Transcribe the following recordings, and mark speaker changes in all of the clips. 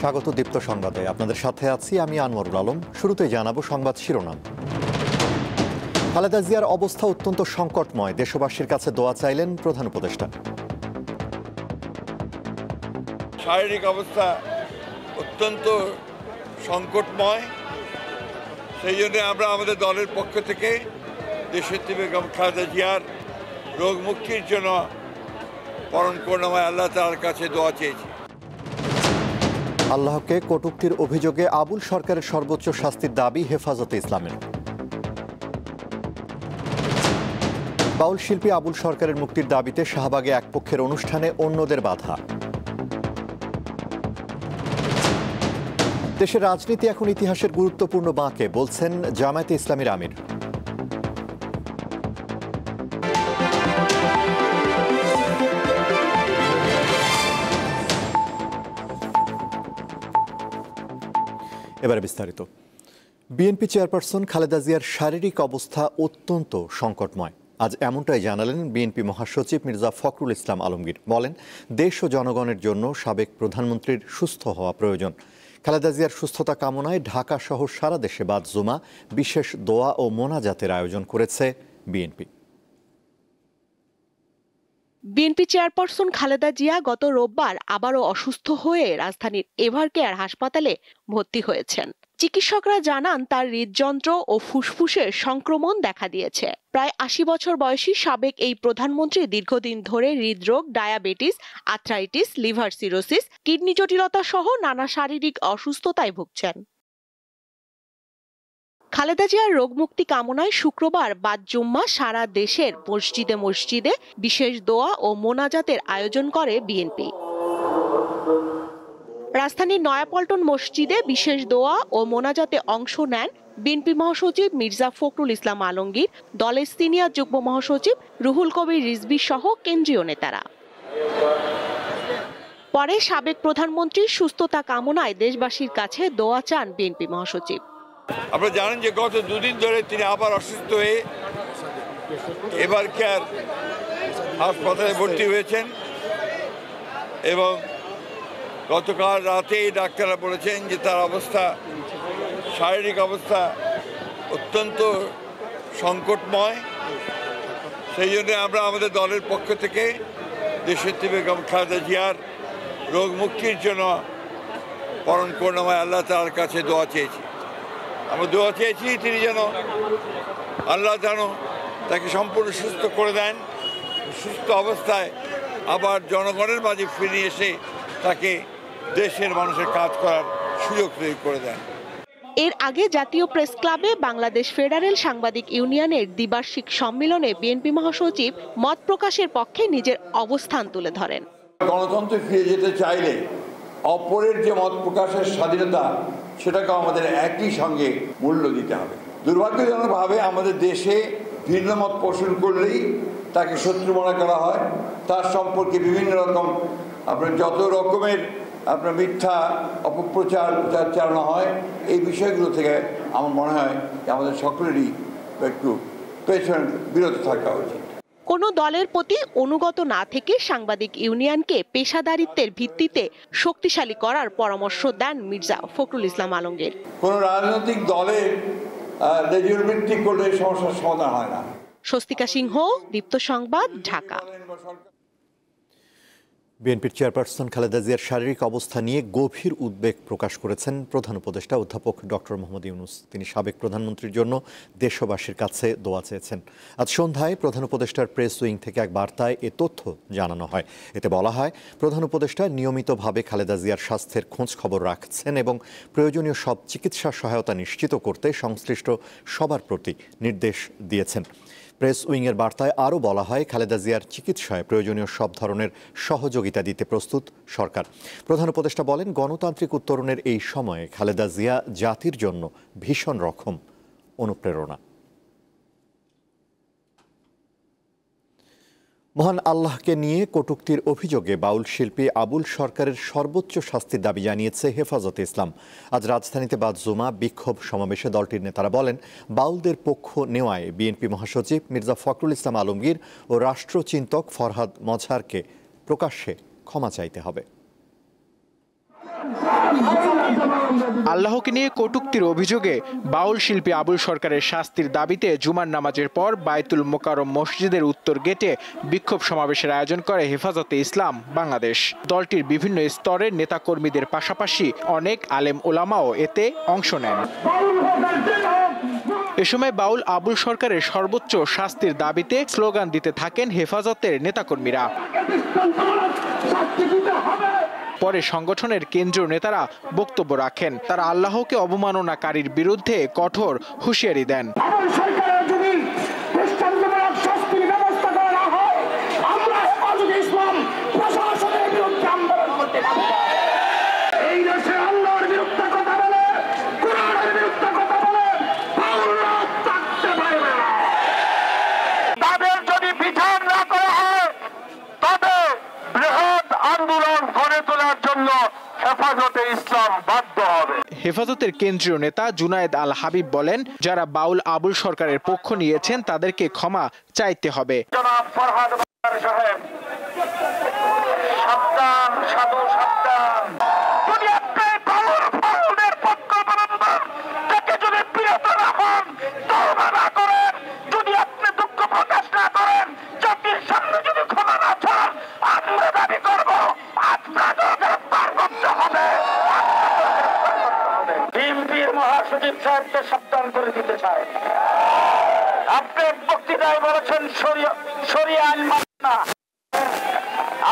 Speaker 1: স্বাগত দীপ্ত সংবাদে, আপনাদের সাথে আছি আমি আনোয়ারুল আলম। শুরুতেই জানাবো সংবাদ শিরোনাম। খালেদা জিয়ার অবস্থা অত্যন্ত সংকটময়, দেশবাসীর কাছে দোয়া চাইলেন প্রধান উপদেষ্টা।
Speaker 2: শারীরিক অবস্থা অত্যন্ত সংকটময়, সেই জন্য আমরা আমাদের দলের পক্ষ থেকে দেশনেত্রী বেগম খালেদা জিয়ার রোগ মুক্তির জন্য পরম করুণাময় আল্লাহ তাআলার কাছে দোয়া চেয়েছি।
Speaker 1: আল্লাহকে কটূক্তির অভিযোগে আবুল সরকারের সর্বোচ্চ শাস্তির দাবি হেফাজতে ইসলামের। বাউল শিল্পী আবুল সরকারের মুক্তির দাবিতে শাহবাগে এক পক্ষের অনুষ্ঠানে অন্যদের বাধা। দেশের রাজনীতি এখন ইতিহাসের গুরুত্বপূর্ণ বাঁকে, বলছেন জামায়াতে ইসলামীর আমির। এবারে বিস্তারিত। বিএনপি চেয়ারপারসন খালেদা জিয়ার শারীরিক অবস্থা অত্যন্ত সংকটময়। আজ এমনটাই জানালেন বিএনপি মহাসচিব মির্জা ফখরুল ইসলাম আলমগীর। বলেন, দেশ ও জনগণের জন্য সাবেক প্রধানমন্ত্রীর সুস্থ হওয়া প্রয়োজন। খালেদা জিয়ার সুস্থতা কামনায় ঢাকা সহ সারা দেশে বাদ জুমা, বিশেষ দোয়া ও মোনাজাতের আয়োজন করেছে BNP.
Speaker 3: BNP chairperson Khaleda Zia গত রোববার আবারও অসুস্থ হয়ে রাজধানীর এভারকেয়ার হাসপাতালে ভর্তি হয়েছেন। চিকিৎসকরা জানান তার হৃদযন্ত্র ও ফুসফুসের সংক্রমণ দেখা দিয়েছে। প্রায় ৮০ বছর বয়সী সাবেক এই প্রধানমন্ত্রী দীর্ঘদিন ধরে হৃদরোগ, diabetes, arthritis, liver cirrhosis, kidney জটিলতা সহ নানা শারীরিক অসুস্থতায় ভুগছেন। খালেদা জিয়ার রোগমুক্তি কামনায় শুক্রবার বাদ জুম্মা সারা দেশের মসজিদে মসজিদে বিশেষ দোয়া ও মোনাজাতের আয়োজন করে বিএনপি। রাজধানীর নয়াপল্টন মসজিদে বিশেষ দোয়া ও মোনাজাতে অংশ নেন বিএনপি মহাসচিব মির্জা ফখরুল ইসলাম আলমগীর, দলের সিনিয়র যুগ্ম মহাসচিব রুহুল কবির রিজভী সহ কেন্দ্রীয় নেতারা। পরে সাবেক প্রধানমন্ত্রীর সুস্থতা কামনায় দেশবাসীর কাছে দোয়া চান বিএনপি মহাসচিব।
Speaker 2: আপনারা জানেন যে গত দুদিন ধরে তিনি আবার অসুস্থ হয়ে এভারকেয়ার হাসপাতালে ভর্তি হয়েছেন এবং গতকাল রাতেই ডাক্তাররা বলেছেন যে তার অবস্থা, শারীরিক অবস্থা অত্যন্ত সংকটময়। সেই জন্য আমরা আমাদের দলের পক্ষ থেকে দেশনেত্রী বেগম খালেদা জিয়ার রোগ মুক্তির জন্য পরম করুণাময় আল্লাহ তাআলার কাছে দোয়া চেয়েছি। আমরা দোয়া চেয়েছি তিনি যেন আল্লাহ যেন তাকে সম্পূর্ণ সুস্থ করে দেন, সুস্থ অবস্থায় আবার জনগণের মাঝে ফিরে এসে তাকে দেশের মানুষের কাজ করার সুযোগ তৈরি করে দেন।
Speaker 3: এর আগে জাতীয় প্রেস ক্লাবে বাংলাদেশ ফেডারেল সাংবাদিক ইউনিয়নের দ্বিবার্ষিক সম্মেলনে বিএনপি মহাসচিব মত প্রকাশের পক্ষে নিজের অবস্থান তুলে ধরেন।
Speaker 2: গণতন্ত্রে ফিরে যেতে চাইলে অপরের যে মত প্রকাশের স্বাধীনতা, সেটাকে আমাদের একই সঙ্গে মূল্য দিতে হবে। দুর্ভাগ্যজনকভাবে আমাদের দেশে ভিন্ন মত পোষণ করলেই তাকে শত্রু মনে করা হয়, তার সম্পর্কে বিভিন্ন রকম যত রকমের মিথ্যা অপপ্রচার চালানো হয়। এই বিষয়গুলো থেকে আমার মনে হয় আমাদের সকলেরই একটু বিরত থাকা উচিত।
Speaker 3: কোনো দলের প্রতি অনুগত না থেকে সাংবাদিক ইউনিয়নকে পেশাদারিত্বের ভিত্তিতে শক্তিশালী করার পরামর্শ দেন মির্জা ফখরুল ইসলাম আলমগীর।
Speaker 2: কোনো রাজনৈতিক দলের লেজুর ভিত্তিক করলে সমস্যার সমাধান হয় না।
Speaker 3: স্বস্তিকা সিংহ, দীপ্ত সংবাদ, ঢাকা।
Speaker 1: বিএনপির চেয়ারপারসন খালেদা জিয়ার শারীরিক অবস্থা নিয়ে গভীর উদ্বেগ প্রকাশ করেছেন প্রধান উপদেষ্টা অধ্যাপক ডক্টর মোহাম্মদ ইউনূস। তিনি সাবেক প্রধানমন্ত্রীর জন্য দেশবাসীর কাছে দোয়া চেয়েছেন। আজ সন্ধ্যায় প্রধান উপদেষ্টার প্রেস উইং থেকে এক বার্তায় এ তথ্য জানানো হয়। এতে বলা হয়, প্রধান উপদেষ্টা নিয়মিতভাবে খালেদা জিয়ার স্বাস্থ্যের খোঁজ খবর রাখছেন এবং প্রয়োজনীয় সব চিকিৎসা সহায়তা নিশ্চিত করতে সংশ্লিষ্ট সবার প্রতি নির্দেশ দিয়েছেন। প্রেস উইংয়ের বার্তায় আরও বলা হয়, খালেদা জিয়ার চিকিৎসায় প্রয়োজনীয় সব ধরনের সহযোগিতা দিতে প্রস্তুত সরকার। প্রধান উপদেষ্টা বলেন, গণতান্ত্রিক উত্তরণের এই সময়ে খালেদা জিয়া জাতির জন্য ভীষণ রকম অনুপ্রেরণা। মহান আল্লাহকে নিয়ে কটূক্তির অভিযোগে বাউল শিল্পী আবুল সরকারের সর্বোচ্চ শাস্তির দাবি জানিয়েছে হেফাজতে ইসলাম। আজ রাজধানীতে বাদ জুমা বিক্ষোভ সমাবেশে দলটির নেতারা বলেন, বাউলদের পক্ষ নেওয়ায় বিএনপি মহাসচিব মির্জা ফখরুল ইসলাম আলমগীর ও রাষ্ট্রচিন্তক ফরহাদ মজহারকে প্রকাশ্যে ক্ষমা চাইতে হবে।
Speaker 4: আল্লাহকে নিয়ে কটূক্তির অভিযোগে বাউল শিল্পী আবুল সরকারের শাস্তির দাবিতে জুমার নামাজের পর বায়তুল মোকাররম মসজিদের উত্তর গেটে বিক্ষোভ সমাবেশের আয়োজন করে হেফাজতে ইসলাম বাংলাদেশ। দলটির বিভিন্ন স্তরের নেতাকর্মীদের পাশাপাশি অনেক আলেম ওলামাও এতে অংশ নেন। এ সময় বাউল আবুল সরকারের সর্বোচ্চ শাস্তির দাবিতে স্লোগান দিতে থাকেন হেফাজতের নেতাকর্মীরা। পরে সংগঠনের কেন্দ্রীয় নেতারা বক্তব্য রাখেন। তারা আল্লাহকে অবমাননাকারীর বিরুদ্ধে কঠোর হুঁশিয়ারি দেন। হেফাজতের কেন্দ্রীয় নেতা জুনায়েদ আল হাবিব বলেন, যারা বাউল আবুল সরকারের পক্ষ নিয়েছেন তাদেরকে ক্ষমা চাইতে হবে।
Speaker 5: মহাসচিব সাহেবকে সাবধান করে দিতে চাই। আপনি বক্তৃতায় বলেছেন শরিয়া আইন মানে না,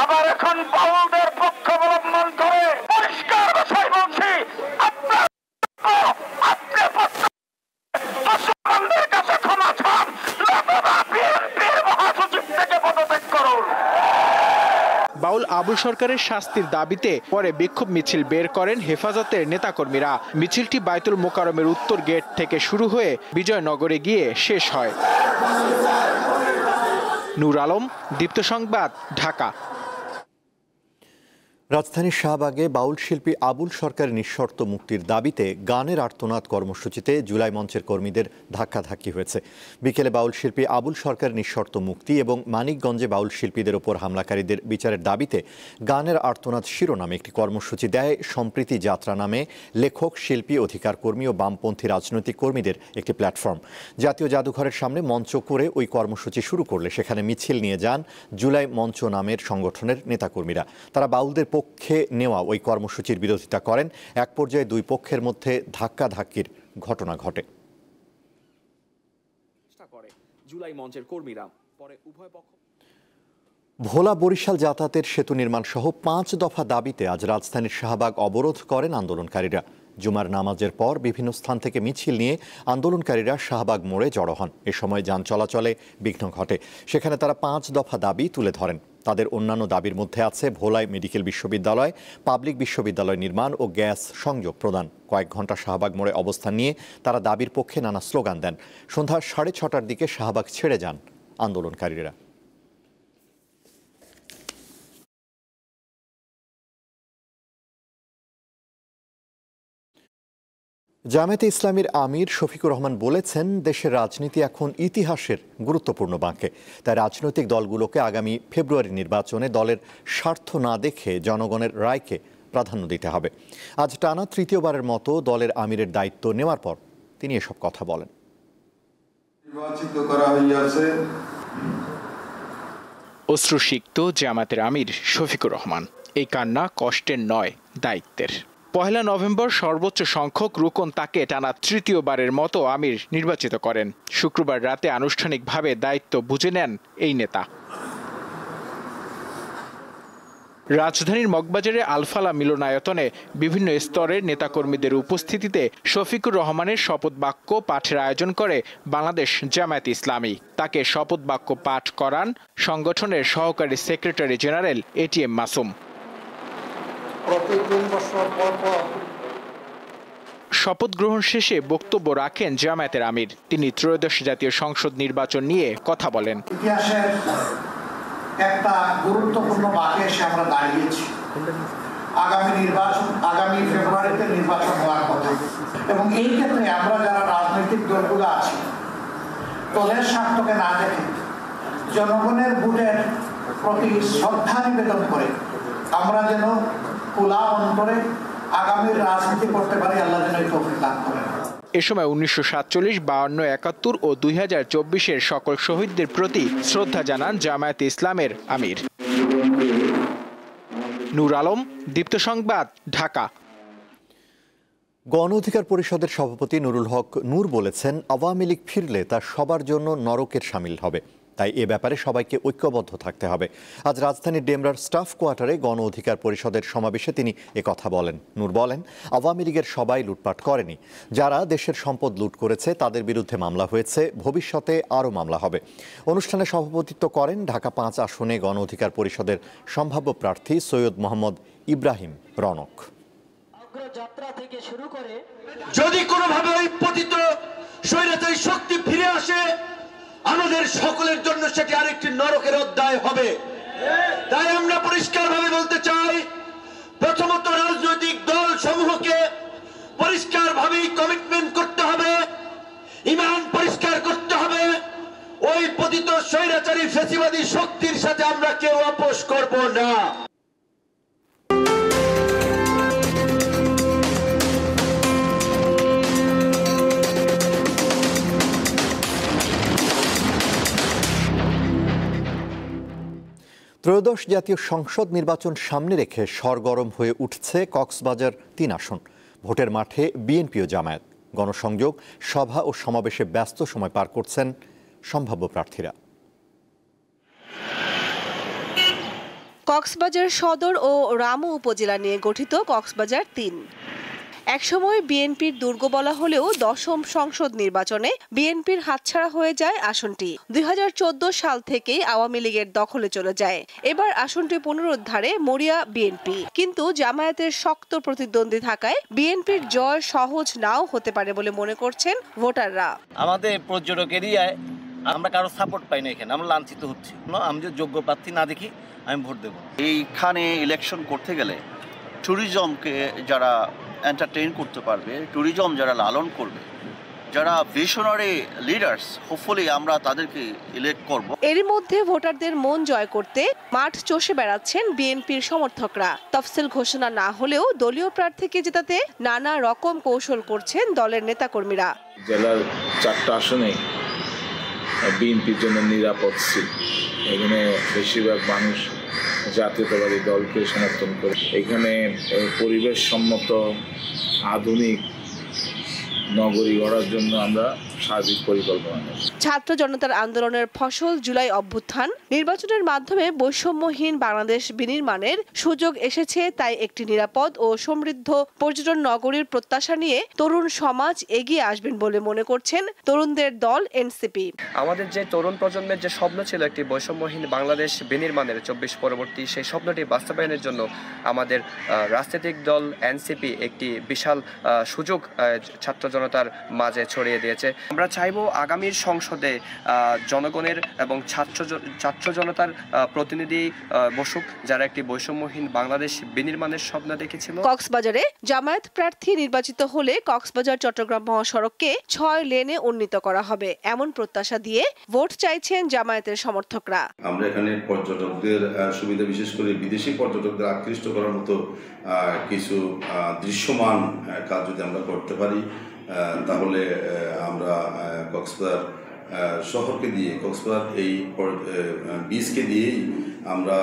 Speaker 5: আবার এখন বাউলদের পক্ষ অবলম্বন করে পরিষ্কার ভাষায় বলছি, আপনার মুসলমানদের কাছে ক্ষমা চান, নতুবা বিএনপির মহাসচিব থেকে পদত্যাগ করুন।
Speaker 4: বাউল আবুল সরকারের শাস্তির দাবিতে পরে বিক্ষোভ মিছিল বের করেন হেফাজতের নেতাকর্মীরা। মিছিলটি বায়তুল মোকাররমের উত্তর গেট থেকে শুরু হয়ে বিজয়নগরে গিয়ে শেষ হয়। নূর আলম, দীপ্ত সংবাদ, ঢাকা।
Speaker 1: রাজধানীর শাহবাগে বাউল শিল্পী আবুল সরকারের নিঃশর্ত মুক্তির দাবিতে গানের আর্তনাদ কর্মসূচিতে জুলাই মঞ্চের কর্মীদের ধাক্কাধাক্কি হয়েছে। বিকেলে বাউল শিল্পী আবুল সরকারের নিঃশর্ত মুক্তি এবং মানিকগঞ্জে বাউল শিল্পীদের ওপর হামলাকারীদের বিচারের দাবিতে গানের আর্তনাদ শিরোনামে একটি কর্মসূচি দেয় সম্প্রীতি যাত্রা নামে লেখক, শিল্পী, অধিকার কর্মী ও বামপন্থী রাজনৈতিক কর্মীদের একটি প্ল্যাটফর্ম। জাতীয় জাদুঘরের সামনে মঞ্চ করে ওই কর্মসূচি শুরু করলে সেখানে মিছিল নিয়ে যান জুলাই মঞ্চ নামের সংগঠনের নেতাকর্মীরা। তারা বাউলদের পক্ষে নেওয়া ওই কর্মসূচির বিরোধিতা করেন। এক পর্যায়ে দুই পক্ষের মধ্যে ধাক্কাধাক্কির ঘটনা ঘটে। ভোলা বরিশাল যাতায়াতের সেতু নির্মাণ সহ 5 দফা দাবিতে আজ রাজধানীর শাহবাগ অবরোধ করেন আন্দোলনকারীরা। জুমার নামাজের পর বিভিন্ন স্থান থেকে মিছিল নিয়ে আন্দোলনকারীরা শাহবাগ মোড়ে জড়ো হন। এ সময় যান চলাচলে বিঘ্ন ঘটে। সেখানে তারা 5 দফা দাবি তুলে ধরেন। তাদের অন্যান্য দাবির মধ্যে আছে ভোলায় মেডিকেল বিশ্ববিদ্যালয়, পাবলিক বিশ্ববিদ্যালয় নির্মাণ ও গ্যাস সংযোগ প্রদান। কয়েক ঘন্টা শাহবাগ মোড়ে অবস্থান নিয়ে তারা দাবির পক্ষে নানা স্লোগান দেন। সন্ধ্যা 6:30টার দিকে শাহবাগ ছেড়ে যান আন্দোলনকারীরা। জামায়াতে ইসলামীর আমির শফিকুর রহমান বলেছেন, দেশের রাজনীতি এখন ইতিহাসের গুরুত্বপূর্ণ বাঁকে। তাই রাজনৈতিক দলগুলোকে আগামী ফেব্রুয়ারি নির্বাচনে দলের স্বার্থ না দেখে জনগণের রায়কে প্রাধান্য দিতে হবে। আজ টানা তৃতীয়বারের মতো দলের আমিরের দায়িত্ব নেওয়ার পর তিনি এসব কথা বলেন।
Speaker 6: নির্বাচিত করা হইয়াছে
Speaker 4: অশ্রুসিক্ত জামায়াতের আমির শফিকুর রহমান। এই কান্না কষ্টের নয়, দায়িত্বের। 1 নভেম্বর সর্বোচ্চ সংখ্যক রুকন তাকে টানা তৃতীয়বারের মতো আমির নির্বাচিত করেন। শুক্রবার রাতে আনুষ্ঠানিকভাবে দায়িত্ব বুঝে নেন এই নেতা। রাজধানীর মগবাজারে আলফালা মিলনায়তনে বিভিন্ন স্তরের নেতাকর্মীদের উপস্থিতিতে শফিকুর রহমানের শপথ বাক্য পাঠের আয়োজন করে বাংলাদেশ জামায়াতে ইসলামী। তাকে শপথ বাক্য পাঠ করান সংগঠনের সহকারী সেক্রেটারি জেনারেল এটিএম মাসুম। শপথ গ্রহণ শেষে বক্তব্য রাখেন জামায়াতের আমির। তিনি ত্রয়োদশ জাতীয় সংসদ নির্বাচন নিয়ে কথা বলেন।
Speaker 6: ইতিহাসের
Speaker 7: একটা গুরুত্বপূর্ণ বাঁকে এসে আমরা দাঁড়িয়েছি। আগামী ফেব্রুয়ারিতে নির্বাচন হওয়ার কথা, এবং এই ক্ষেত্রে আমরা যারা রাজনৈতিক দলগুলো আছি দলের স্বার্থকে না দেখে জনগণের ভোটের প্রতি শ্রদ্ধা নিবেদন করে আমরা যেন খোলা অন্তরে আগামীর রাজনীতি করতে পারি। আল্লাহ যেন এই তৌফিক দান করেন।
Speaker 4: এ সময় 1947, 52, 71 ও 2024-এর সকল শহীদদের প্রতি শ্রদ্ধা জানান জামায়াতে ইসলামের আমির। নূর আলম, দীপ্ত সংবাদ, ঢাকা।
Speaker 1: গণ অধিকার পরিষদের সভাপতি নুরুল হক নূর বলেছেন, আওয়ামী লীগ ফিরলে তা সবার জন্য নরকের শামিল হবে, তাই এ ব্যাপারে সবাইকে ঐক্যবদ্ধ থাকতে হবে। আজ রাজধানীর ডেমরার স্টাফ কোয়ার্টারে গণ অধিকার পরিষদের সমাবেশে তিনি একথা বলেন। নূর বলেন, আওয়ামী লীগের সবাই লুটপাট করেনি, যারা দেশের সম্পদ লুট করেছে তাদের বিরুদ্ধে মামলা হয়েছে, ভবিষ্যতে আরও মামলা হবে। অনুষ্ঠানে সভাপতিত্ব করেন ঢাকা 5 আসনে গণ অধিকার পরিষদের সম্ভাব্য প্রার্থী সৈয়দ মোহাম্মদ ইব্রাহিম রনক।
Speaker 8: যদি কোনোভাবে ওই পতিত স্বৈরাচারী শক্তি ফিরে আসে, আমাদের সকলের জন্য সেটি আরেকটি নরকের অধ্যায় হবে। তাই আমরা পরিষ্কারভাবে বলতে চাই, প্রথমত রাজনৈতিক দল সমূহকে পরিষ্কারভাবে কমিটমেন্ট করতে হবে, ঈমান পরিষ্কার করতে হবে। ওই পতিত স্বৈরাচারী ফ্যাসিবাদী শক্তির সাথে আমরা কেউ আপোষ করব না।
Speaker 1: ত্রয়োদশ জাতীয় সংসদ নির্বাচন সামনে রেখে সরগরম হয়ে উঠছে কক্সবাজার 3 আসন। ভোটের মাঠে বিএনপি ও জামায়াত। গণসংযোগ, সভা ও সমাবেশে ব্যস্ত সময় পার করছেন সম্ভাব্য প্রার্থীরা।
Speaker 3: কক্সবাজার সদর ও রামু উপজেলা নিয়ে গঠিত কক্সবাজার 3 একসময় বিএনপির দুর্গ বলা হলেও 10ম সংসদ নির্বাচনে বিএনপির হাতছাড়া হয়ে যায় আসনটি। 2014 সাল থেকেই আওয়ামী লীগের দখলে চলে যায়। এবার আসনটি পুনরুদ্ধারে মরিয়া বিএনপি, কিন্তু জামায়াতের শক্ত প্রতিদ্বন্দ্বী থাকায় বিএনপির জয় সহজ নাও হতে পারে বলে মনে করছেন ভোটাররা।
Speaker 9: আমাদের পর্যটক এরিয়ায় আমরা কারো সাপোর্ট পাই না, এখানে আমরা লাঞ্ছিত হচ্ছি। আমি যদি যোগ্য প্রার্থী না দেখি আমি ভোট দেব।
Speaker 10: এইখানে ইলেকশন করতে গেলে ট্যুরিজমকে যারা এন্টারটেইন করতে পারবে, ট্যুরিজম যারা লালন করবে, যারা ভিশনারি লিডার্স, হোপফুলি আমরা তাদেরকে ইলেক্ট করব।
Speaker 3: এরই মধ্যে ভোটারদের মন জয় করতে মাঠ চষে বেড়াচ্ছেন বিএনপির সমর্থকরা। তফসিল ঘোষণা না হলেও দলীয় প্রার্থীকে জেতাতে নানা রকম কৌশল করছেন দলের নেতাকর্মীরা।
Speaker 11: জেলার 4টা আসনে বিএনপির জন্য নিরাপদ সিট। এখানে বেশিরভাগ মানুষ জাতীয়তাবাদী দলকে সমর্থন করে। এখানে পরিবেশ সম্মত আধুনিক নগরী গড়ার জন্য আমরা সার্বিক পরিকল্পনা নেব।
Speaker 3: ছাত্র জনতার আন্দোলনের ফসল জুলাই অভ্যুত্থান, নির্বাচনের মাধ্যমে বৈষম্যহীন বাংলাদেশ বিনির্মাণের সুযোগ এসেছে, তাই একটি নিরাপদ ও সমৃদ্ধ পর্যটন নগরীর প্রত্যাশা নিয়ে তরুণ সমাজ এগিয়ে আসবেন বলে মনে করছেন তরুণদের দল এনসিপি।
Speaker 12: আমাদের যে তরুণ প্রজন্মের যে স্বপ্ন ছিল একটি বৈষম্যহীন বাংলাদেশ বিনির্মাণের 24 পরবর্তী, সেই স্বপ্নটি বাস্তবায়নের জন্য আমাদের রাজনৈতিক দল এনসিপি একটি বিশাল সুযোগ ছাত্র জনতার মাঝে ছড়িয়ে দিয়েছে। আমরা চাইব আগামীর সংসদে জনগণের এবং ছাত্র জনতার প্রতিনিধি বসুক, যারা একটি বৈষম্যহীন বাংলাদেশ বিনির্মাণের স্বপ্ন দেখেছিল।
Speaker 3: কক্সবাজারে জামায়াত প্রার্থী নির্বাচিত হলে কক্সবাজার চট্টগ্রাম মহাসড়ককে 6 লেনে উন্নীত করা হবে, এমন প্রত্যাশা দিয়ে ভোট চাইছেন জামায়াতের সমর্থকরা।
Speaker 6: আমরা এখানে পর্যটকদের সুবিধা, বিশেষ করে বিদেশি পর্যটকদের আকৃষ্ট করার মতো কিছু দৃশ্যমান কাজ যদি আমরা করতে পারি, তাহলে আমরা কক্সবাজার শহরকে দিয়ে, কক্সবাজার এই বীজকে দিয়েই আমরা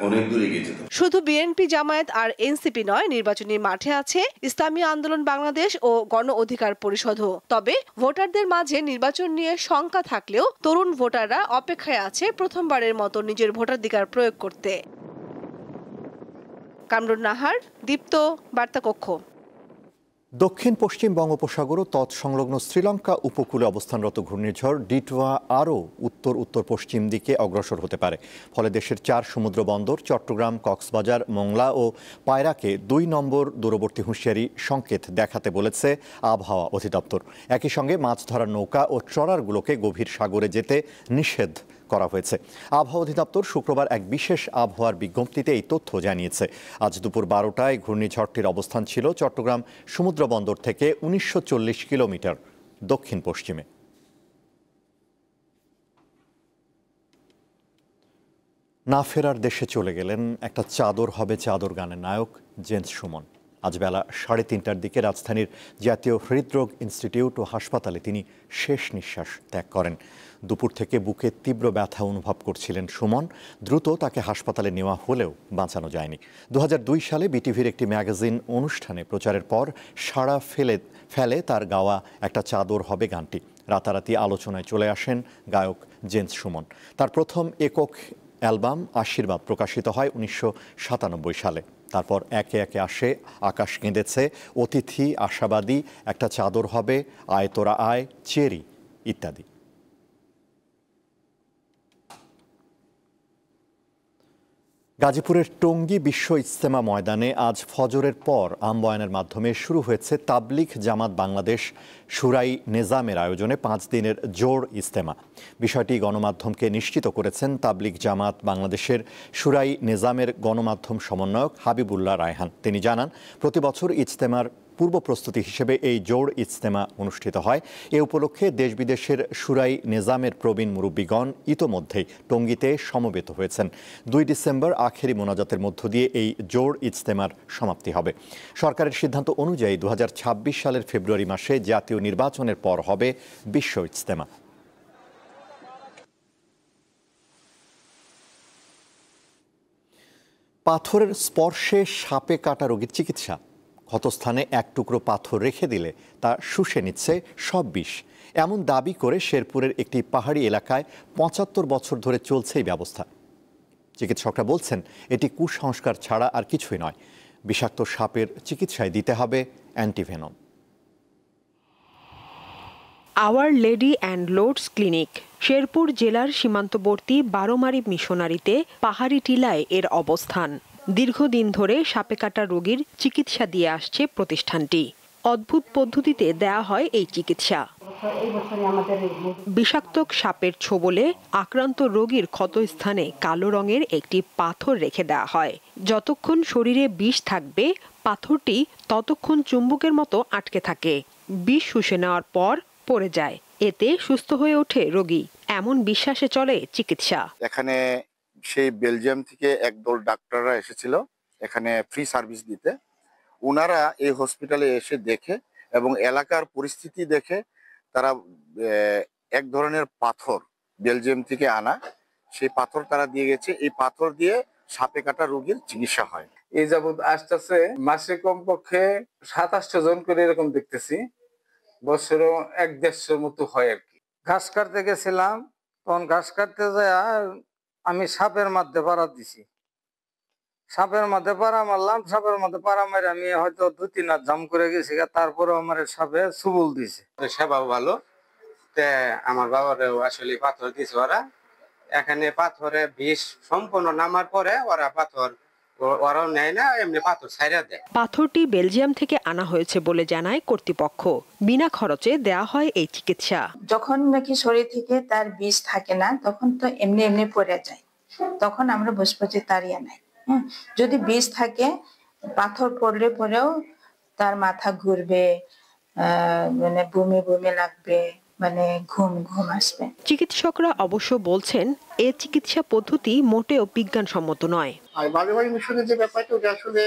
Speaker 6: অনেক দূর এগিয়ে যেতে।
Speaker 3: শুধু বিএনপি, জামায়াত আর এনসিপি নয়, নির্বাচনী মাঠে আছে ইসলামী আন্দোলন বাংলাদেশ ও গণ অধিকার পরিষদও। তবে ভোটারদের মাঝে নির্বাচন নিয়ে শঙ্কা থাকলেও তরুণ ভোটাররা অপেক্ষায় আছে প্রথমবারের মতো নিজের ভোটাধিকার প্রয়োগ করতে। কামরুন নাহার, দীপ্ত, বার্তা কক্ষ।
Speaker 1: দক্ষিণ পশ্চিম বঙ্গোপসাগর ও তৎসংলগ্ন শ্রীলঙ্কা উপকূলে অবস্থানরত ঘূর্ণিঝড় ডিটোয়া আরও উত্তর পশ্চিম দিকে অগ্রসর হতে পারে। ফলে দেশের 4 সমুদ্র বন্দর চট্টগ্রাম, কক্সবাজার, মোংলা ও পায়রাকে 2 নম্বর দূরবর্তী হুঁশিয়ারি সংকেত দেখাতে বলেছে আবহাওয়া অধিদপ্তর। একই সঙ্গে মাছ ধরার নৌকা ও ট্রলারগুলোকে গভীর সাগরে যেতে নিষেধ করা হয়েছে। আবহাওয়া অধিদপ্তর শুক্রবার এক বিশেষ আবহাওয়ার বিজ্ঞপ্তিতে এই তথ্য জানিয়েছে। আজ দুপুর 12টায় ঘূর্ণিঝড়টির অবস্থান ছিল চট্টগ্রাম সমুদ্র বন্দর থেকে ১৯৪০ কিলোমিটার দক্ষিণ পশ্চিমে। না ফেরার দেশে চলে গেলেন একটা চাদর হবে চাদর গানের নায়ক জেমস সুমন। আজ বেলা 3:30টার দিকে রাজধানীর জাতীয় হৃদরোগ ইনস্টিটিউট ও হাসপাতালে তিনি শেষ নিঃশ্বাস ত্যাগ করেন। দুপুর থেকে বুকে তীব্র ব্যথা অনুভব করছিলেন সুমন। দ্রুত তাকে হাসপাতালে নেওয়া হলেও বাঁচানো যায়নি। 2002 সালে বিটিভির একটি ম্যাগাজিন অনুষ্ঠানে প্রচারের পর সাড়া ফেলে তার গাওয়া একটা চাদর হবে গানটি। রাতারাতি আলোচনায় চলে আসেন গায়ক জেমস সুমন। তার প্রথম একক অ্যালবাম আশীর্বাদ প্রকাশিত হয় 1997 সালে। তারপর একে একে আসে আকাশ কেঁদেছে, অতিথি, আশাবাদী, একটা চাদর হবে, আয় তোরা আয়, চেরি ইত্যাদি। গাজীপুরের টঙ্গী বিশ্ব ইজতেমা ময়দানে আজ ফজরের পর আমবয়ানের মাধ্যমে শুরু হয়েছে তাবলিগ জামাত বাংলাদেশ শুরাই নেজামের আয়োজনে 5 দিনের জোড় ইজতেমা। বিষয়টি গণমাধ্যমকে নিশ্চিত করেছেন তাবলিগ জামাত বাংলাদেশের শুরাই নেজামের গণমাধ্যম সমন্বয়ক হাবিবুল্লাহ রায়হান। তিনি জানান, প্রতি বছর ইজতেমার পূর্ব প্রস্তুতি হিসেবে এই জোড় ইজতেমা অনুষ্ঠিত হয়। এ উপলক্ষে দেশ বিদেশের শুরাই নেজামের প্রবীণ মুরব্বীগণ ইতোমধ্যেই টঙ্গীতে সমবেত হয়েছেন। 2 ডিসেম্বর আখেরি মোনাজাতের মধ্য দিয়ে এই জোড় ইজতেমার সমাপ্তি হবে। সরকারের সিদ্ধান্ত অনুযায়ী 2026 সালের ফেব্রুয়ারি মাসে জাতীয় নির্বাচনের পর হবে বিশ্ব ইজতেমা। পাথরের স্পর্শে সাপে কাটা রোগীর চিকিৎসা। ক্ষতস্থানে এক টুকরো পাথর রেখে দিলে তা শুষে নিচ্ছে সব বিষ, এমন দাবি করে শেরপুরের একটি পাহাড়ি এলাকায় 75 বছর ধরে চলছে এই ব্যবস্থা। চিকিৎসকরা বলছেন, এটি কুসংস্কার ছাড়া আর কিছুই নয়। বিষাক্ত সাপের চিকিৎসায় দিতে হবে antivenom.
Speaker 13: Our lady and Lourdes clinic Sherpur জেলার সীমান্তবর্তী বারোমারি মিশনারিতে পাহাড়ি টিলায় এর অবস্থান। দীর্ঘদিন ধরে সাপে কাটা রোগীর চিকিৎসা দিয়ে আসছে প্রতিষ্ঠানটি। অদ্ভুত পদ্ধতিতে দেয়া হয় এই চিকিৎসা। বিষাক্ত সাপের ছোবলে আক্রান্ত রোগীর ক্ষতস্থানে কালো রঙের একটি পাথর রেখে দেওয়া হয়। যতক্ষণ শরীরে বিষ থাকবে, পাথরটি ততক্ষণ চুম্বকের মতো আটকে থাকে। বিষ শুষে নেওয়ার পর পড়ে যায়, এতে সুস্থ হয়ে ওঠে রোগী, এমন বিশ্বাসে চলে চিকিৎসা।
Speaker 14: এখানে সেই বেলজিয়াম থেকে একদল ডাক্তাররা এসেছিল এখানে ফ্রি সার্ভিস দিতে। ওনারা এই হসপিটালে এসে দেখে এবং এলাকার পরিস্থিতি দেখে তারা এক ধরনের পাথর বেলজিয়াম থেকে আনা, সেই পাথর তারা দিয়ে গেছে। এই পাথর দিয়ে সাপে কাটা রোগীর চিকিৎসা হয়।
Speaker 15: এই যাবৎ আসতেছে মাসে কমপক্ষে 27টা জন করে এরকম দেখতেছি। বছরও 1-150 মতো হয় আর কি। ঘাস কাটতে গেছিলাম, তখন ঘাস কাটতে যায় আমি সাপের মধ্যে পাড়া দিছি। সাপের মধ্যে পাড়া মারলাম, সাপের মধ্যে পাড়া মারে আমি হয়তো 2-3 হাত জাম করে গেছি। তারপরে আমার সাপে সুবল দিছে।
Speaker 16: সেবা ভালো, আমার বাবারও আসলে পাথর দিছে ওরা। এখানে পাথরে বিষ সম্পূর্ণ নামার পরে ওরা পাথর ওরাও নেয় না, এমনি পাথর ছাইড়া দেয়।
Speaker 13: পাথরটি বেলজিয়াম থেকে আনা হয়েছে বলে জানায় কর্তৃপক্ষ। বিনা খরচে দেয়া হয় এই চিকিৎসা।
Speaker 17: যখন নাকি শরীর থেকে তার বিষ থাকে না, তখন তো এমনি এমনি পড়ে যায়, তখন আমরা বুঝবো যে তার ইয়া নাই। যদি বিষ থাকে, পাথর পড়লে পরেও তার মাথা ঘুরবে, মানে বমি বমি লাগবে, মানে ঘুম ঘুম আসবে।
Speaker 13: চিকিৎসকরা অবশ্য বলছেন, এই চিকিৎসা পদ্ধতি মোটেও বিজ্ঞানসম্মত নয়।
Speaker 18: আর বারোমারি মিশনের যে ব্যাপারটা, ওটা আসলে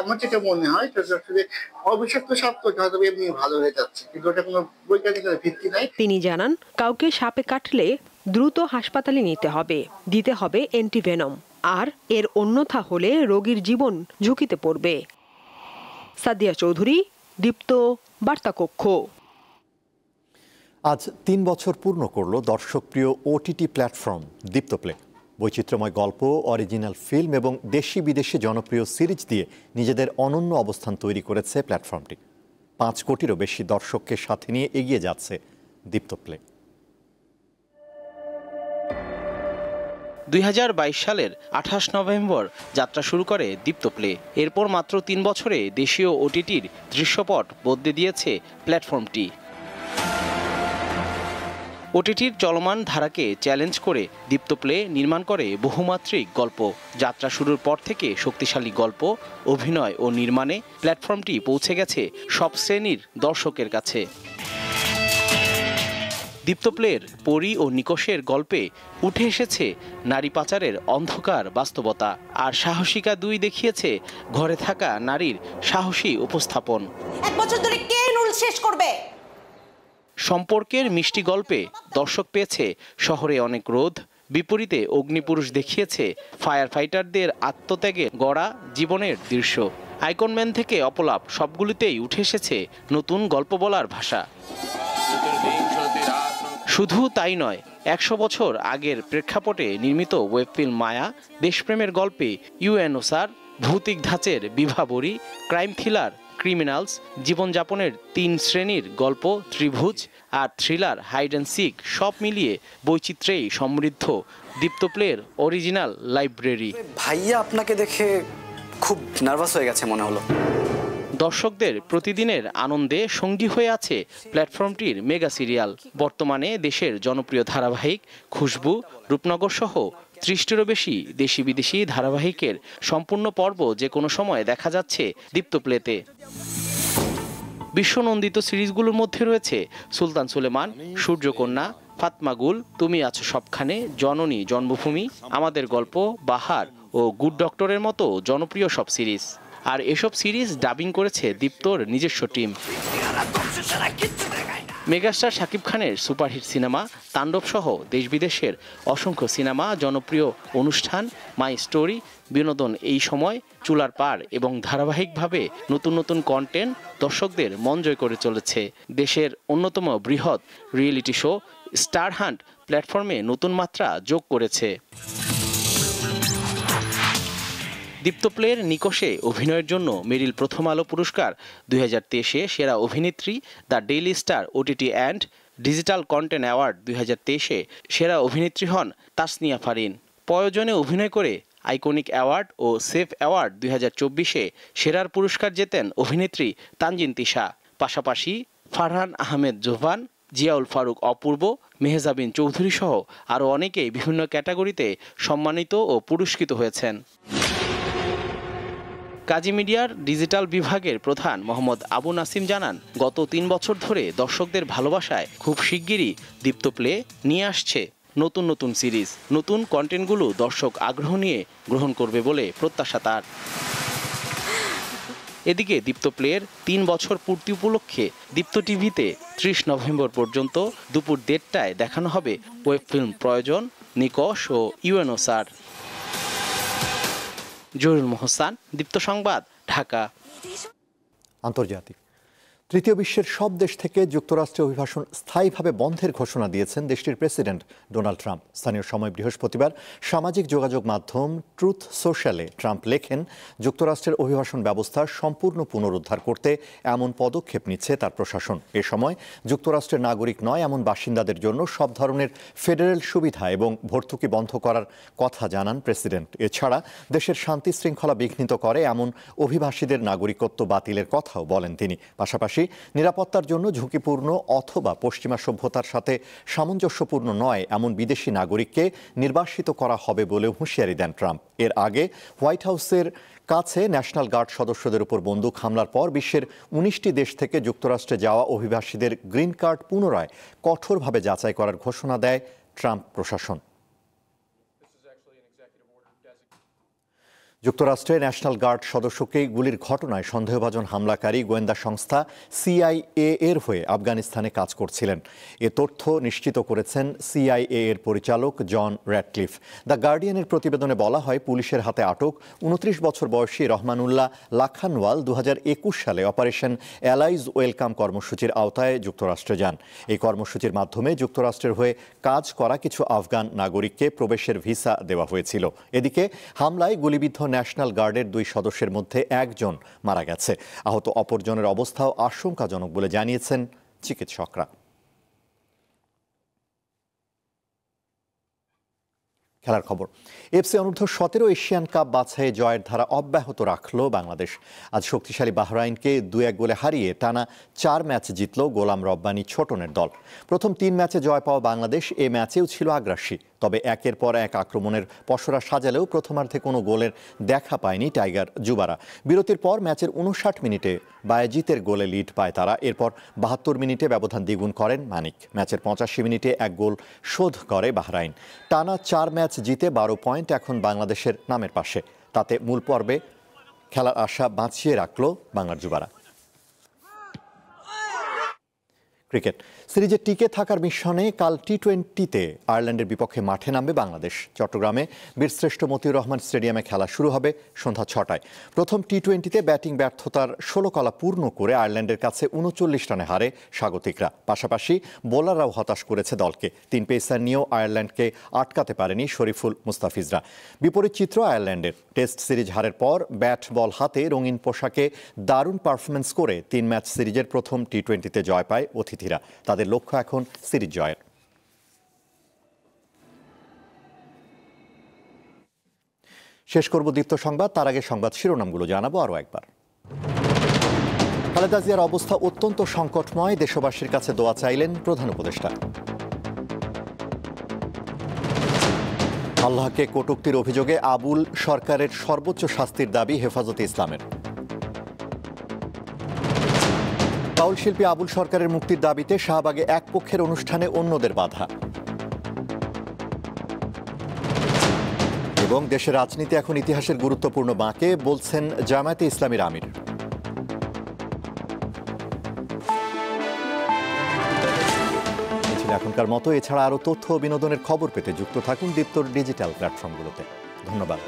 Speaker 18: আমার যেটা মনে হয় আসলে অবিষাক্ত সাপ তো হয়তো এমনি ভালো হয়ে যাচ্ছে, কিন্তু ওটা কোনো বৈজ্ঞানিক ভিত্তি নাই।
Speaker 13: তিনি জানান, কাউকে সাপে কাটলে দ্রুত হাসপাতালে নিতে হবে, দিতে হবে অ্যান্টিভেনম, আর এর অন্যথা হলে রোগীর জীবন ঝুঁকিতে পড়বে। সাদিয়া চৌধুরী, দীপ্ত, বার্তা কক্ষ।
Speaker 1: আজ 3 বছর পূর্ণ করল দর্শকপ্রিয় ওটিটি প্ল্যাটফর্ম দীপ্ত প্লে। বৈচিত্র্যময় গল্প, অরিজিনাল ফিল্ম এবং দেশি বিদেশি জনপ্রিয় সিরিজ দিয়ে নিজেদের অনন্য অবস্থান তৈরি করেছে প্ল্যাটফর্মটি। 5 কোটিরও বেশি দর্শককে সাথে নিয়ে এগিয়ে যাচ্ছে দীপ্ত প্লে।
Speaker 4: 2022 সালের 28 নভেম্বর যাত্রা শুরু করে দীপ্ত প্লে। এরপর মাত্র 3 বছরে দেশীয় ওটিটির দৃশ্যপট বদলে দিয়েছে প্ল্যাটফর্মটি। ওটিটির চলমান ধারাকে চ্যালেঞ্জ করে দীপ্ত প্লে নির্মাণ করে বহুমাত্রিক গল্প। যাত্রা শুরুর পর থেকে শক্তিশালী গল্প, অভিনয় ও নির্মাণে প্ল্যাটফর্মটি পৌঁছে গেছে সব শ্রেণীর দর্শকের কাছে। দীপ্ত প্লের পরী ও নিকষের গল্পে উঠে এসেছে নারী পাচারের অন্ধকার বাস্তবতা, আর সাহসিকা 2 দেখিয়েছে ঘরে থাকা নারীর সাহসী উপস্থাপন।
Speaker 19: 1 বছর ধরে কে নুল শেষ করবে?
Speaker 4: সম্পর্কের মিষ্টি গল্পে দর্শক পেয়েছে শহরে অনেক রোধ, বিপরীতে অগ্নিপুরুষ দেখিয়েছে ফায়ার ফাইটারদের আত্মত্যাগে গড়া জীবনের দৃশ্য। আইকনম্যান থেকে অপলাপ সবগুলিতেই উঠে এসেছে নতুন গল্প বলার ভাষা। শুধু তাই নয়, 100 বছর আগের প্রেক্ষাপটে নির্মিত ওয়েব ফিল্ম মায়া, দেশপ্রেমের গল্পে ইউএনওসার, ভৌতিক ধাঁচের বিভাবরী, ক্রাইম থ্রিলার ক্রিমিনালস, জীবনযাপনের 3 শ্রেণীর গল্প ত্রিভুজ, আর থ্রিলার হাইড অ্যান্ড সিক, সব মিলিয়ে বৈচিত্র্যেই সমৃদ্ধ দীপ্ত প্লের অরিজিনাল লাইব্রেরি।
Speaker 20: ভাইয়া আপনাকে দেখে খুব নার্ভাস হয়ে গেছে মনে হলো।
Speaker 4: দর্শকদের প্রতিদিনের আনন্দে সঙ্গী হয়ে আছে প্ল্যাটফর্মটির মেগা সিরিয়াল। বর্তমানে দেশের জনপ্রিয় ধারাবাহিক খুশবু, রূপনগর সহ 30টিরও বেশি দেশি বিদেশি ধারাবাহিকের সম্পূর্ণ পর্ব যে কোনো সময় দেখা যাচ্ছে দীপ্ত প্লেতে। বিশ্বনন্দিত সিরিজগুলোর মধ্যে রয়েছে সুলতান সুলেমান, সূর্যকন্যা, ফাতমাগুল, তুমি আছো সবখানে, জননী, জন্মভূমি, আমাদের গল্প, বাহার ও গুড ডক্টরের মতো জনপ্রিয় সব সিরিজ। আর এসব সিরিজ ডাবিং করেছে দীপ্তর নিজস্ব টিম। মেগাস্টার শাকিব খানের সুপারহিট সিনেমা তাণ্ডব সহ দেশ বিদেশের অসংখ্য সিনেমা, জনপ্রিয় অনুষ্ঠান, মাই স্টোরি, বিনোদন এই সময়, চুলার পার এবং ধারাবাহিকভাবে নতুন নতুন কন্টেন্ট দর্শকদের মন জয় করে চলেছে। দেশের অন্যতম বৃহৎ রিয়েলিটি শো স্টার হান্ট প্ল্যাটফর্মে নতুন মাত্রা যোগ করেছে। দীপ্ত প্লের নিকষে অভিনয়ের জন্য মেরিল প্রথম আলো পুরস্কার 2023-এ সেরা অভিনেত্রী, the daily star OTT and digital content award 2023-এ সেরা অভিনেত্রী হন তাসনিয়া ফারিন। প্রয়োজনে অভিনয় করে আইকনিক অ্যাওয়ার্ড ও সেফ অ্যাওয়ার্ড 2024-এ সেরার পুরস্কার জেতেন অভিনেত্রী তানজিন তিশা। পাশাপাশি ফারহান আহমেদ জোভান, জিয়াউল ফারুক অপূর্ব, মেহজাবিন চৌধুরী সহ আরও অনেকেই বিভিন্ন ক্যাটাগরিতে সম্মানিত ও পুরস্কৃত হয়েছেন। কাজী মিডিয়ার ডিজিটাল বিভাগের প্রধান মোহাম্মদ আবু নাসিম জানান, গত 3 বছর ধরে দর্শকদের ভালোবাসায় খুব শিগগিরই দীপ্ত প্লে নিয়ে আসছে নতুন নতুন সিরিজ। নতুন কন্টেন্টগুলো দর্শক আগ্রহ নিয়ে গ্রহণ করবে বলে প্রত্যাশা তার। এদিকে দীপ্ত প্লের 3 বছর পূর্তি উপলক্ষে দীপ্ত টিভিতে 30 নভেম্বর পর্যন্ত দুপুর 1:30টায় দেখানো হবে ওয়েব ফিল্ম প্রয়োজন, নিকষ ও ইউএনওসার। জহিরুল মোহসান, দীপ্ত সংবাদ, ঢাকা।
Speaker 1: আন্তর্জাতিক। তৃতীয় বিশ্বের সব দেশ থেকে যুক্তরাষ্ট্রে অভিবাসন স্থায়ীভাবে বন্ধের ঘোষণা দিয়েছেন দেশটির প্রেসিডেন্ট ডোনাল্ড ট্রাম্প। স্থানীয় সময় বৃহস্পতিবার সামাজিক যোগাযোগ মাধ্যম ট্রুথ সোশ্যালে ট্রাম্প লেখেন, যুক্তরাষ্ট্রের অভিবাসন ব্যবস্থা সম্পূর্ণ পুনরুদ্ধার করতে এমন পদক্ষেপ নিচ্ছে তার প্রশাসন। এ সময় যুক্তরাষ্ট্রের নাগরিক নয় এমন বাসিন্দাদের জন্য সব ধরনের ফেডারেল সুবিধা এবং ভর্তুকি বন্ধ করার কথা জানান প্রেসিডেন্ট। এছাড়া দেশের শান্তি শৃঙ্খলা বিঘ্নিত করে এমন অভিবাসীদের নাগরিকত্ব বাতিলের কথাও বলেন তিনি। পাশাপাশি নিরাপত্তার জন্য ঝুঁকিপূর্ণ অথবা পশ্চিমা সভ্যতার সাথে সামঞ্জস্যপূর্ণ নয় এমন বিদেশি নাগরিককে নির্বাসিত করা হবে বলেও হুঁশিয়ারি দেন ট্রাম্প। এর আগে হোয়াইট হাউসের কাছে ন্যাশনাল গার্ড সদস্যদের উপর বন্দুক হামলার পর বিশ্বের 19টি দেশ থেকে যুক্তরাষ্ট্রে যাওয়া অভিবাসীদের গ্রিন কার্ড পুনরায় কঠোরভাবে যাচাই করার ঘোষণা দেয় ট্রাম্প প্রশাসন। যুক্তরাষ্ট্রের ন্যাশনাল গার্ড সদস্যকে গুলির ঘটনায় সন্দেহভাজন হামলাকারী গোয়েন্দা সংস্থা CIA এর হয়ে আফগানিস্তানে কাজ করছিলেন। এ তথ্য নিশ্চিত করেছেন CIA এর পরিচালক জন র্যাডক্লিফ। দ্য গার্ডিয়ানের প্রতিবেদনে বলা হয়, পুলিশের হাতে আটক 29 বছর বয়সী রহমানুল্লাহ লাখানওয়াল 2021 সালে অপারেশন অ্যালাইজ ওয়েলকাম কর্মসূচির আওতায় যুক্তরাষ্ট্রে যান। এই কর্মসূচির মাধ্যমে যুক্তরাষ্ট্রের হয়ে কাজ করা কিছু আফগান নাগরিককে প্রবেশের ভিসা দেওয়া হয়েছিল। এদিকে হামলায় গুলিবিদ্ধ ন্যাশনাল গার্ডের 2 সদস্যের মধ্যে একজন মারা গেছে। আহত অপরজনের অবস্থাও আশঙ্কাজনক বলে জানিয়েছেন চিকিৎসকরা। খেলার খবর। এফসি অনূর্ধ্ব-17 এশিয়ান কাপ বাছাইয়ে জয়ের ধারা অব্যাহত রাখল বাংলাদেশ। আজ শক্তিশালী বাহরাইনকে 2-1 গোলে হারিয়ে টানা 4 ম্যাচ জিতল গোলাম রব্বানী ছোটনের দল। প্রথম 3 ম্যাচে জয় পাওয়া বাংলাদেশ এ ম্যাচেও ছিল আগ্রাসী। তবে একের পর এক আক্রমণের পসরা সাজালেও প্রথমার্ধে কোনো গোলের দেখা পায়নি টাইগার যুবারা। বিরতির পর ম্যাচের 59 মিনিটে বায়েজিতের গোলে লিড পায় তারা। এরপর 72 মিনিটে ব্যবধান দ্বিগুণ করেন মানিক। ম্যাচের 85 মিনিটে 1 গোল শোধ করে বাহরাইন। টানা 4 ম্যাচ জিতে 12 পয়েন্ট এখন বাংলাদেশের নামের পাশে। তাতে মূল পর্বে খেলার আশা বাঁচিয়ে রাখল বাংলার যুবারা। ক্রিকেট সিরিজে টিকে থাকার মিশনে কাল টি-20-তে আয়ারল্যান্ডের বিপক্ষে মাঠে নামবে বাংলাদেশ। চট্টগ্রামে বীরশ্রেষ্ঠ মতিউর রহমান স্টেডিয়ামে খেলা শুরু হবে সন্ধ্যা 6টায়। প্রথম টি-20-তে ব্যাটিং ব্যর্থতার 16 কলা পূর্ণ করে আয়ারল্যান্ডের কাছে 39 রানে হারে স্বাগতিকরা। পাশাপাশি বোলাররাও হতাশ করেছে দলকে। 3 পেসার নিয়েও আয়ারল্যান্ডকে আটকাতে পারেনি শরীফুল মুস্তাফিজরা। বিপরীত চিত্র আয়ারল্যান্ডের। টেস্ট সিরিজ হারের পর ব্যাট বল হাতে রঙিন পোশাকে দারুণ পারফরমেন্স করে 3 ম্যাচ সিরিজের প্রথম টি-20-তে জয় পায় অতিথিরা। তাদের লক্ষ্য এখন সিরিজ জয়ের। শেষ করব দীপ্ত সংবাদ, তার আগে সংবাদ শিরোনামগুলো জানাবো আরও একবার। খালেদা জিয়ার অবস্থা অত্যন্ত সংকটময়, দেশবাসীর কাছে দোয়া চাইলেন প্রধান উপদেষ্টা। আল্লাহকে কটূক্তির অভিযোগে আবুল সরকারের সর্বোচ্চ শাস্তির দাবি হেফাজতে ইসলামের। বাউল শিল্পী আবুল সরকারের মুক্তির দাবিতে শাহবাগে এক পক্ষের অনুষ্ঠানে অন্যদের বাধা। এবং দেশের রাজনীতি এখন ইতিহাসের গুরুত্বপূর্ণ বাঁকে, বলছেন জামায়াতে ইসলামীর আমির। এখনকার মতো এছাড়া আরও তথ্য ও বিনোদনের খবর পেতে যুক্ত থাকুন দীপ্তর ডিজিটাল প্ল্যাটফর্মগুলোতে। ধন্যবাদ।